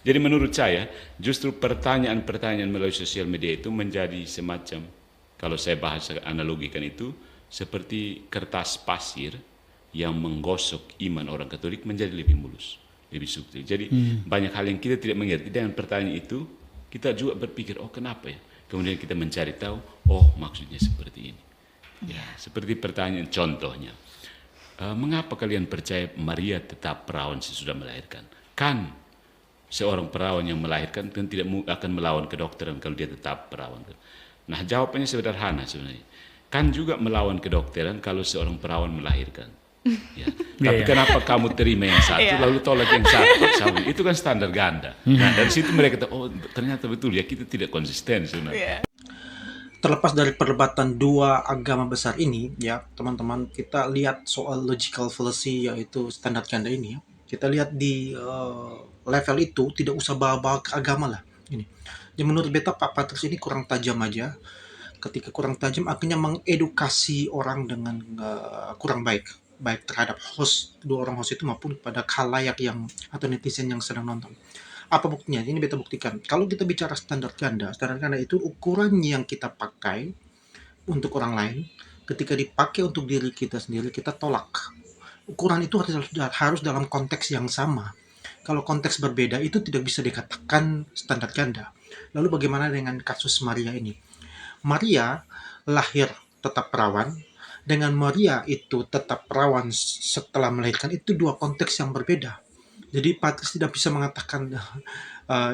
Jadi menurut saya, justru pertanyaan-pertanyaan melalui sosial media itu menjadi semacam, kalau saya bahas analogikan itu, seperti kertas pasir yang menggosok iman orang Katolik menjadi lebih mulus, lebih subtil. Jadi banyak hal yang kita tidak mengerti dengan pertanyaan itu, kita juga berpikir, oh kenapa ya? Kemudian kita mencari tahu, oh maksudnya seperti ini. Ya, seperti pertanyaan contohnya, mengapa kalian percaya Maria tetap perawan sesudah melahirkan? Kan seorang perawan yang melahirkan kan tidak akan melawan kedokteran kalau dia tetap perawan. Nah, jawabannya sederhana sebenarnya. Kan juga melawan kedokteran kalau seorang perawan melahirkan. Ya. Iya, Tapi ya. kenapa kamu terima yang satu Iya. lalu tolak yang satu? Itu kan standar ganda. Nah, dari situ mereka kata, oh ternyata betul ya, kita tidak konsisten sebenarnya. Iya. Terlepas dari perdebatan dua agama besar ini, ya teman-teman, kita lihat soal logical fallacy yaitu standar ganda ini. Ya. Kita lihat di level itu tidak usah bawa-bawa ke agama lah. Ini. Ya menurut beta Pak Patrice ini kurang tajam aja. Ketika kurang tajam, akhirnya mengedukasi orang dengan kurang baik, baik terhadap host kedua orang host itu maupun pada khalayak yang atau netizen yang sedang nonton. Apa buktinya? Ini beta buktikan. Kalau kita bicara standar ganda itu ukuran yang kita pakai untuk orang lain, ketika dipakai untuk diri kita sendiri, kita tolak. Ukuran itu harus dalam konteks yang sama. Kalau konteks berbeda, itu tidak bisa dikatakan standar ganda. Lalu bagaimana dengan kasus Maria ini? Maria lahir tetap perawan, dengan Maria itu tetap perawan setelah melahirkan, itu dua konteks yang berbeda. Jadi Patrice tidak bisa mengatakan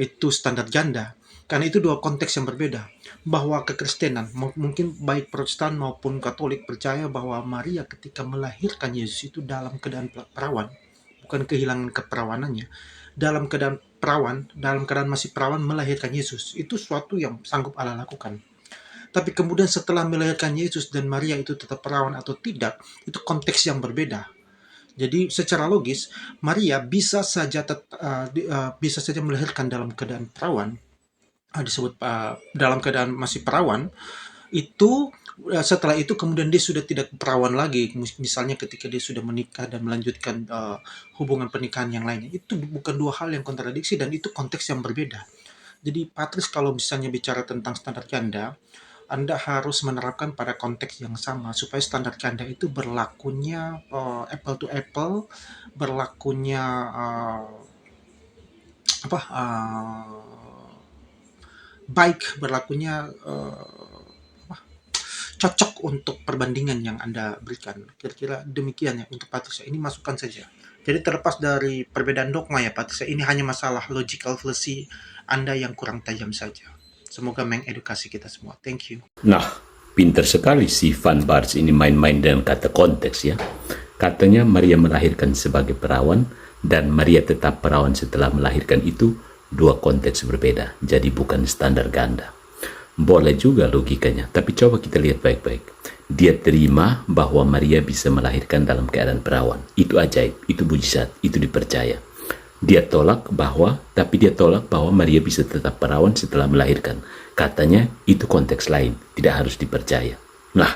itu standar ganda, karena itu dua konteks yang berbeda. Bahwa kekristenan, mungkin baik Protestan maupun Katolik percaya bahwa Maria ketika melahirkan Yesus itu dalam keadaan perawan, bukan kehilangan keperawanannya. Dalam keadaan perawan, dalam keadaan masih perawan melahirkan Yesus, itu suatu yang sanggup Allah lakukan. Tapi kemudian setelah melahirkan Yesus dan Maria itu tetap perawan atau tidak, itu konteks yang berbeda. Jadi secara logis Maria bisa saja melahirkan dalam keadaan perawan, disebut dalam keadaan masih perawan. Itu setelah itu kemudian dia sudah tidak perawan lagi, misalnya ketika dia sudah menikah dan melanjutkan hubungan pernikahan yang lainnya. Itu bukan dua hal yang kontradiksi dan itu konteks yang berbeda. Jadi Patrice kalau misalnya bicara tentang standar ganda, anda harus menerapkan pada konteks yang sama supaya standar ganda itu berlakunya apple to apple, berlakunya apa baik, berlakunya cocok untuk perbandingan yang Anda berikan. Kira-kira demikian ya untuk Patricia. Ini masukan saja. Jadi terlepas dari perbedaan dogma ya Patricia, ini hanya masalah logical fallacy Anda yang kurang tajam saja. Semoga mengedukasi kita semua. Thank you. Nah, pintar sekali si Van Bars ini main-main dengan kata konteks ya. Katanya Maria melahirkan sebagai perawan dan Maria tetap perawan setelah melahirkan, itu dua konteks berbeda. Jadi bukan standar ganda. Boleh juga logikanya, tapi coba kita lihat baik-baik. Dia terima bahwa Maria bisa melahirkan dalam keadaan perawan. Itu ajaib, itu mujizat, itu dipercaya. Dia tolak bahwa Maria bisa tetap perawan setelah melahirkan. Katanya itu konteks lain, tidak harus dipercaya. Nah,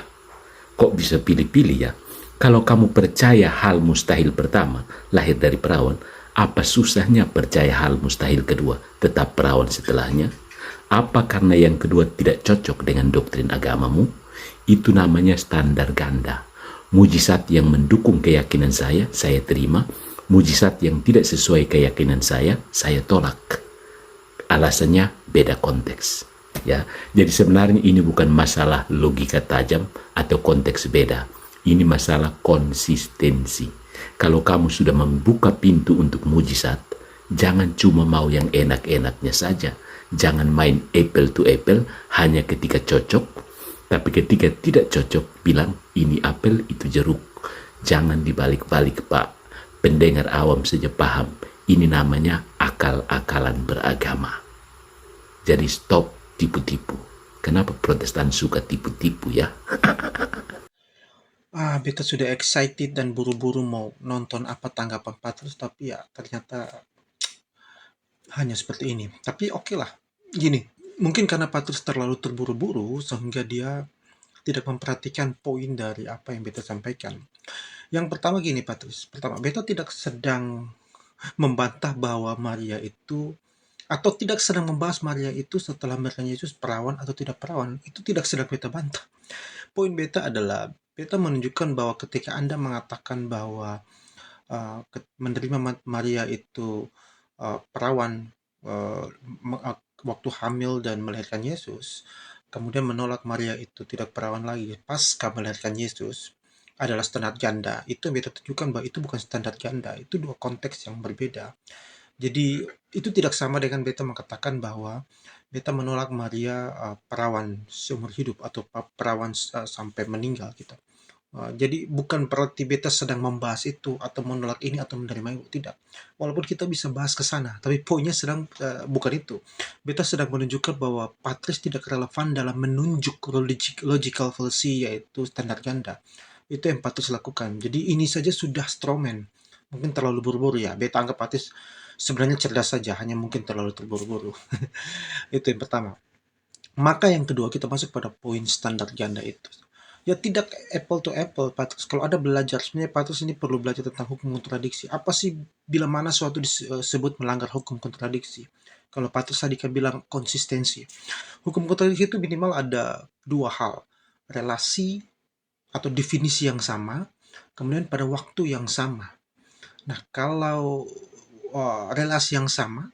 kok bisa pilih-pilih ya? Kalau kamu percaya hal mustahil pertama, lahir dari perawan, apa susahnya percaya hal mustahil kedua, tetap perawan setelahnya? Apa karena yang kedua tidak cocok dengan doktrin agamamu? Itu namanya standar ganda. Mujizat yang mendukung keyakinan saya terima. Mujizat yang tidak sesuai keyakinan saya tolak. Alasannya beda konteks. Ya, jadi sebenarnya ini bukan masalah logika tajam atau konteks beda. Ini masalah konsistensi. Kalau kamu sudah membuka pintu untuk mujizat, jangan cuma mau yang enak-enaknya saja. Jangan main apple to apple hanya ketika cocok, tapi ketika tidak cocok bilang ini apel itu jeruk. Jangan dibalik-balik Pak. Pendengar awam saja paham. Ini namanya akal-akalan beragama. Jadi stop tipu-tipu. Kenapa Protestan suka tipu-tipu ya? Beta sudah excited dan buru-buru mau nonton apa tanggapan Patrice, tapi ya ternyata hanya seperti ini. Tapi oke lah. Gini, mungkin karena Patrice terlalu terburu-buru sehingga dia tidak memperhatikan poin dari apa yang beta sampaikan. Yang pertama gini Patrice, pertama beta tidak sedang membantah bahwa Maria itu atau tidak sedang membahas Maria itu setelah melahirkan Yesus perawan atau tidak perawan, itu tidak sedang beta bantah. Poin beta adalah beta menunjukkan bahwa ketika Anda mengatakan bahwa menerima Maria itu perawan waktu hamil dan melahirkan Yesus, kemudian menolak Maria itu tidak perawan lagi pasca melahirkan Yesus, adalah standar ganda. Itu beta tunjukkan bahwa itu bukan standar ganda, itu dua konteks yang berbeda. Jadi itu tidak sama dengan beta mengatakan bahwa beta menolak Maria perawan seumur hidup atau perawan sampai meninggal gitu. Jadi bukan berarti beta sedang membahas itu atau menolak ini atau menerima itu, tidak. Walaupun kita bisa bahas ke sana, tapi poinnya sedang bukan itu. Beta sedang menunjukkan bahwa patris tidak relevan dalam menunjuk logical fallacy, yaitu standar ganda. Itu yang patris lakukan. Jadi ini saja sudah strawman. Mungkin terlalu buru-buru ya. Beta anggap patris sebenarnya cerdas saja, hanya mungkin terlalu terburu-buru. Itu yang pertama. Maka yang kedua kita masuk pada poin standar ganda itu. Ya tidak apple to apple, Patrick. Kalau ada belajar, sebenarnya Patrick ini perlu belajar tentang hukum kontradiksi. Apa sih bila mana suatu disebut melanggar hukum kontradiksi? Kalau Patrick tadi kan bilang konsistensi. Hukum kontradiksi itu minimal ada dua hal. Relasi atau definisi yang sama, kemudian pada waktu yang sama. Nah, kalau relasi yang sama,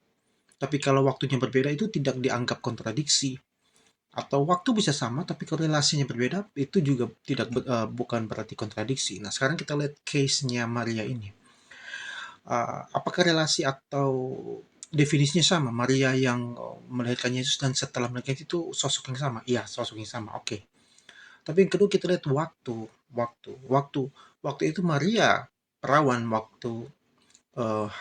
tapi kalau waktunya berbeda itu tidak dianggap kontradiksi. Atau waktu bisa sama tapi korelasinya berbeda, itu juga tidak bukan berarti kontradiksi. Nah, sekarang kita lihat case-nya Maria ini. Apakah relasi atau definisinya sama? Maria yang melahirkan Yesus dan setelah melahirkan itu sosok yang sama? Iya, sosok yang sama. Oke. Tapi yang kedua kita lihat waktu itu Maria perawan waktu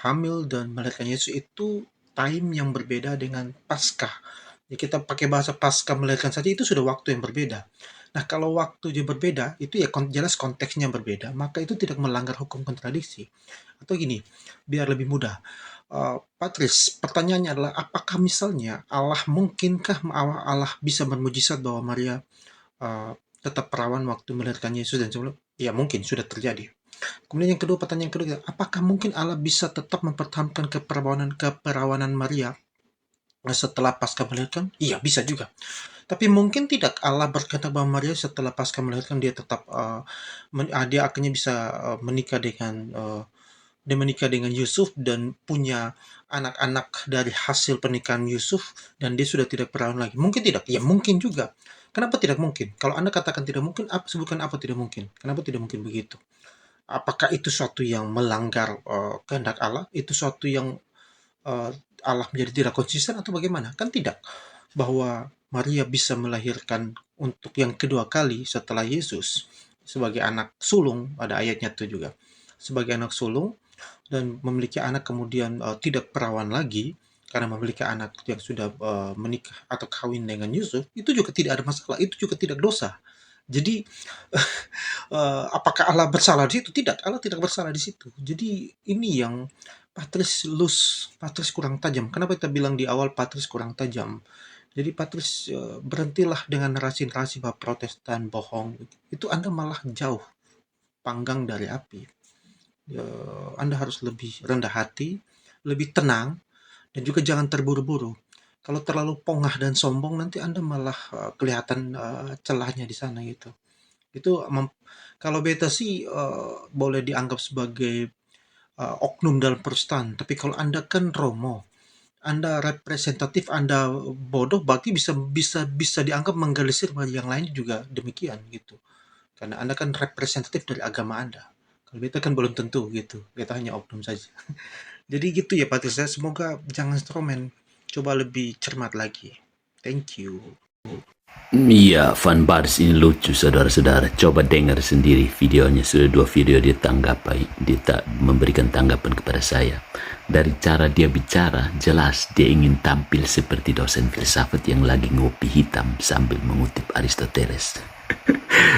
hamil dan melahirkan Yesus itu time yang berbeda dengan Paskah. Ya, kita pakai bahasa pasca melahirkan saja itu sudah waktu yang berbeda. Nah, kalau waktunya berbeda, itu ya jelas konteksnya berbeda, maka itu tidak melanggar hukum kontradiksi. Atau gini, biar lebih mudah. Patris, pertanyaannya adalah apakah misalnya mungkinkah Allah bisa bermujizat bahwa Maria tetap perawan waktu melahirkan Yesus dan sebelum? Ya mungkin, sudah terjadi. Kemudian pertanyaan kedua, apakah mungkin Allah bisa tetap mempertahankan keperawanan Maria setelah pasca melahirkan? Iya, bisa juga. Tapi mungkin tidak Allah berkata bahwa Maria setelah pasca melahirkan dia tetap dia akhirnya bisa menikah dengan Yusuf dan punya anak-anak dari hasil pernikahan Yusuf dan dia sudah tidak perawan lagi. Mungkin tidak? Ya mungkin juga. Kenapa tidak mungkin? Kalau Anda katakan tidak mungkin, sebutkan apa tidak mungkin? Kenapa tidak mungkin begitu? Apakah itu suatu yang melanggar kehendak Allah? Itu suatu yang Allah menjadi tidak konsisten atau bagaimana? Kan tidak. Bahwa Maria bisa melahirkan untuk yang kedua kali setelah Yesus sebagai anak sulung, ada ayatnya itu juga. Sebagai anak sulung dan memiliki anak kemudian tidak perawan lagi karena memiliki anak yang sudah menikah atau kawin dengan Yusuf, itu juga tidak ada masalah, itu juga tidak dosa. Jadi apakah Allah bersalah di situ? Tidak, Allah tidak bersalah di situ. Jadi ini yang Patris kurang tajam. Kenapa kita bilang di awal Patris kurang tajam? Jadi Patris berhentilah dengan narasi-narasi bahwa Protestan bohong. Itu Anda malah jauh panggang dari api. Anda harus lebih rendah hati, lebih tenang, dan juga jangan terburu-buru. Kalau terlalu pongah dan sombong nanti Anda malah kelihatan celahnya di sana gitu. Itu kalau beta sih boleh dianggap sebagai oknum dalam perusahaan. Tapi kalau Anda kan romo, Anda representatif, Anda bodoh, berarti bisa dianggap menggalisir yang lain juga demikian gitu. Karena Anda kan representatif dari agama Anda. Kalau beta kan belum tentu gitu. Beta hanya oknum saja. Jadi gitu ya Pak Tis. Semoga jangan stromen. Coba lebih cermat lagi. Thank you. Iya, Van Bars ini lucu saudara-saudara. Coba dengar sendiri videonya. Sudah 2 video dia memberikan tanggapan kepada saya. Dari cara dia bicara, jelas dia ingin tampil seperti dosen filsafat yang lagi ngopi hitam sambil mengutip Aristoteles.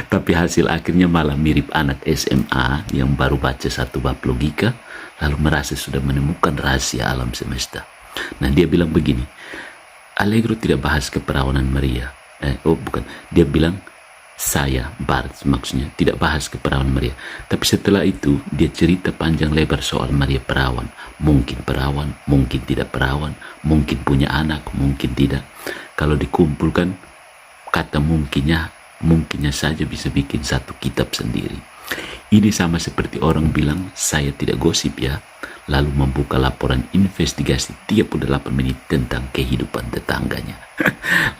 Tapi hasil akhirnya malah mirip anak SMA yang baru baca 1 bab logika, lalu merasa sudah menemukan rahasia alam semesta. Nah, dia bilang begini, Allegro tidak bahas keperawanan Maria. Bukan. Dia bilang Saya, Barth maksudnya, tidak bahas keperawan Maria. Tapi setelah itu, dia cerita panjang lebar soal Maria perawan. Mungkin perawan, mungkin tidak perawan, mungkin punya anak, mungkin tidak. Kalau dikumpulkan, kata mungkinnya saja bisa bikin satu kitab sendiri. Ini sama seperti orang bilang, saya tidak gosip ya, lalu membuka laporan investigasi 38 menit tentang kehidupan tetangganya.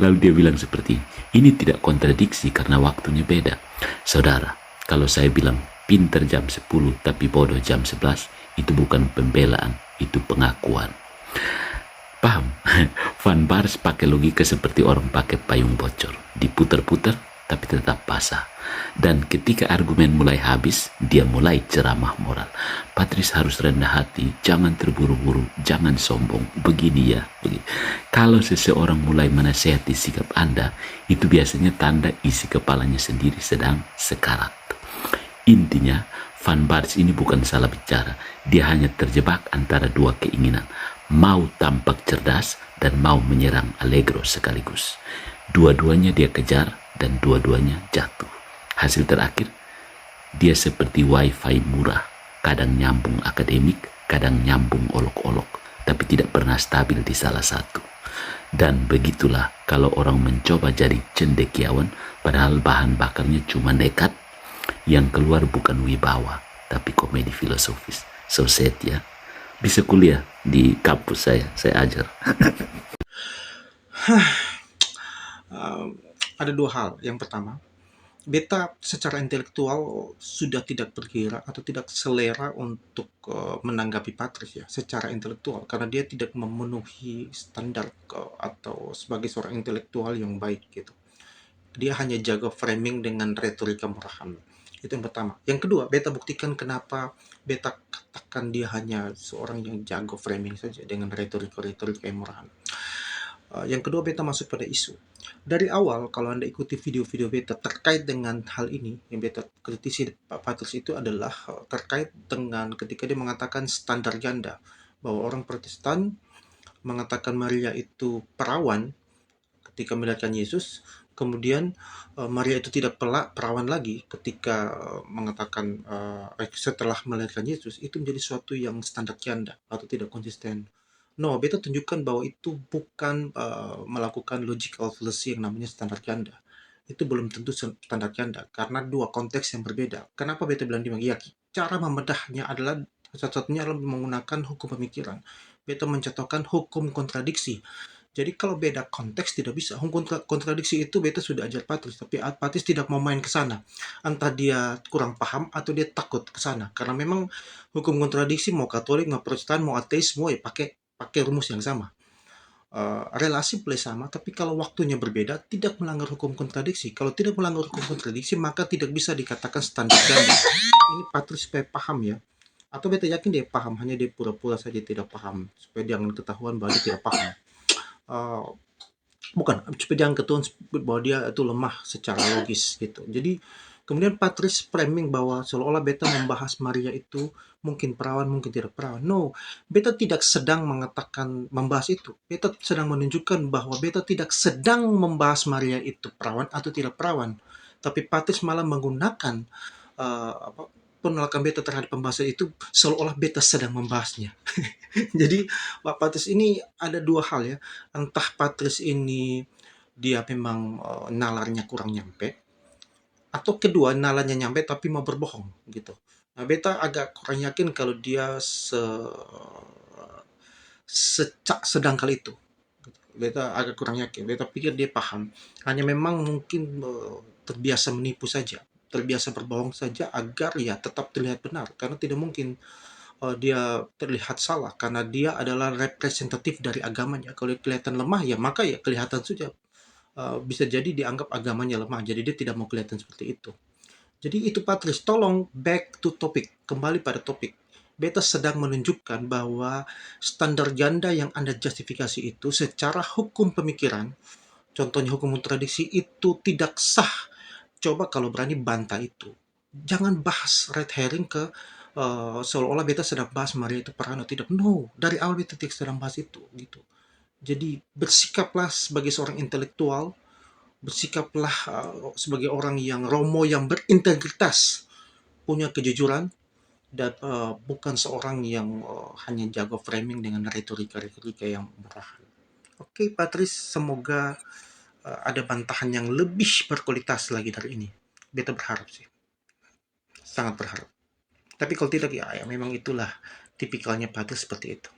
Lalu dia bilang seperti, ini tidak kontradiksi karena waktunya beda. Saudara, kalau saya bilang pinter jam 10 tapi bodoh jam 11, itu bukan pembelaan, itu pengakuan. Paham? Van Bars pakai logika seperti orang pakai payung bocor. Diputar-putar, tapi tetap basah. Dan ketika argumen mulai habis, dia mulai ceramah moral. Patris harus rendah hati, jangan terburu-buru, jangan sombong. Begini ya. Begini. Kalau seseorang mulai menasihati sikap Anda, itu biasanya tanda isi kepalanya sendiri sedang sekarat. Intinya, Van Bars ini bukan salah bicara. Dia hanya terjebak antara dua keinginan. Mau tampak cerdas dan mau menyerang Allegro sekaligus. Dua-duanya dia kejar dan dua-duanya jatuh. Hasil terakhir, dia seperti wifi murah. Kadang nyambung akademik, kadang nyambung olok-olok. Tapi tidak pernah stabil di salah satu. Dan begitulah kalau orang mencoba jadi cendekiawan, padahal bahan bakarnya cuma nekat, yang keluar bukan wibawa, tapi komedi filosofis. So sad ya. Bisa kuliah di kampus saya ajar. Ada dua hal. Yang pertama, beta secara intelektual sudah tidak berkira atau tidak selera untuk menanggapi Patris ya, secara intelektual, karena dia tidak memenuhi standar atau sebagai seorang intelektual yang baik gitu. Dia hanya jago framing dengan retorika murahan. Itu yang pertama. Yang kedua, beta buktikan kenapa beta katakan dia hanya seorang yang jago framing saja dengan retorika-retorika yang murahan. Yang kedua, beta masuk pada isu. Dari awal, kalau Anda ikuti video-video beta terkait dengan hal ini, yang beta kritisi Pak Patris itu adalah terkait dengan ketika dia mengatakan standar ganda, bahwa orang Protestan mengatakan Maria itu perawan ketika melahirkan Yesus, kemudian Maria itu tidak perawan lagi ketika mengatakan setelah melahirkan Yesus, itu menjadi suatu yang standar ganda atau tidak konsisten. No, beta tunjukkan bahwa itu bukan melakukan logical fallacy yang namanya standar ganda. Itu belum tentu standar ganda, karena dua konteks yang berbeda. Kenapa beta bilang demikian? Ya, cara membedahnya adalah satu-satunya adalah menggunakan hukum pemikiran. Beta mencontohkan hukum kontradiksi. Jadi kalau beda konteks tidak bisa. Hukum kontradiksi itu beta sudah ajar Patris, tapi Patris tidak mau main ke sana. Entah dia kurang paham atau dia takut ke sana. Karena memang hukum kontradiksi mau Katolik, mau Protestan, mau ateis, semua ya pakai rumus yang sama. Relasi boleh sama, tapi kalau waktunya berbeda, tidak melanggar hukum kontradiksi. Kalau tidak melanggar hukum kontradiksi, maka tidak bisa dikatakan standar ganda. Ini Patris supaya paham ya. Atau beta yakin dia paham, hanya dia pura-pura saja tidak paham. Supaya jangan ketahuan bahwa dia tidak paham. Bukan, supaya jangan ketahuan bahwa dia itu lemah secara logis gitu. Jadi kemudian Patris framing bahwa seolah-olah beta membahas Maria itu mungkin perawan, mungkin tidak perawan. No, beta tidak sedang mengatakan membahas itu. Beta sedang menunjukkan bahwa beta tidak sedang membahas Maria itu perawan atau tidak perawan. Tapi Patris malah menggunakan penolakan beta terhadap pembahasan itu seolah-olah beta sedang membahasnya. Jadi Pak Patris ini ada dua hal ya. Entah Patris ini dia memang nalarnya kurang nyampe, atau kedua nalarnya nyampe tapi mau berbohong gitu. Nah, beta agak kurang yakin kalau dia sedangkal itu. Beta agak kurang yakin. Beta pikir dia paham. Hanya memang mungkin terbiasa menipu saja, terbiasa berbohong saja agar ya tetap terlihat benar. Karena tidak mungkin dia terlihat salah karena dia adalah representatif dari agamanya. Kalau dia kelihatan lemah ya maka ya kelihatan saja bisa jadi dianggap agamanya lemah. Jadi dia tidak mau kelihatan seperti itu. Jadi itu Patris, tolong back to topic, kembali pada topik. Beta sedang menunjukkan bahwa standar ganda yang Anda justifikasi itu secara hukum pemikiran, contohnya hukum kontradiksi itu tidak sah. Coba kalau berani bantah itu. Jangan bahas red herring ke seolah-olah beta sedang bahas Maria itu perawan atau tidak. No, dari awal beta tidak sedang bahas itu gitu. Jadi bersikaplah sebagai seorang intelektual Bersikaplah sebagai orang yang romo, yang berintegritas, punya kejujuran, dan bukan seorang yang hanya jago framing dengan retorika-retorika yang murah. Oke, Patris, semoga ada bantahan yang lebih berkualitas lagi dari ini. Beta berharap sih, sangat berharap. Tapi kalau tidak, ya memang itulah tipikalnya Patris seperti itu.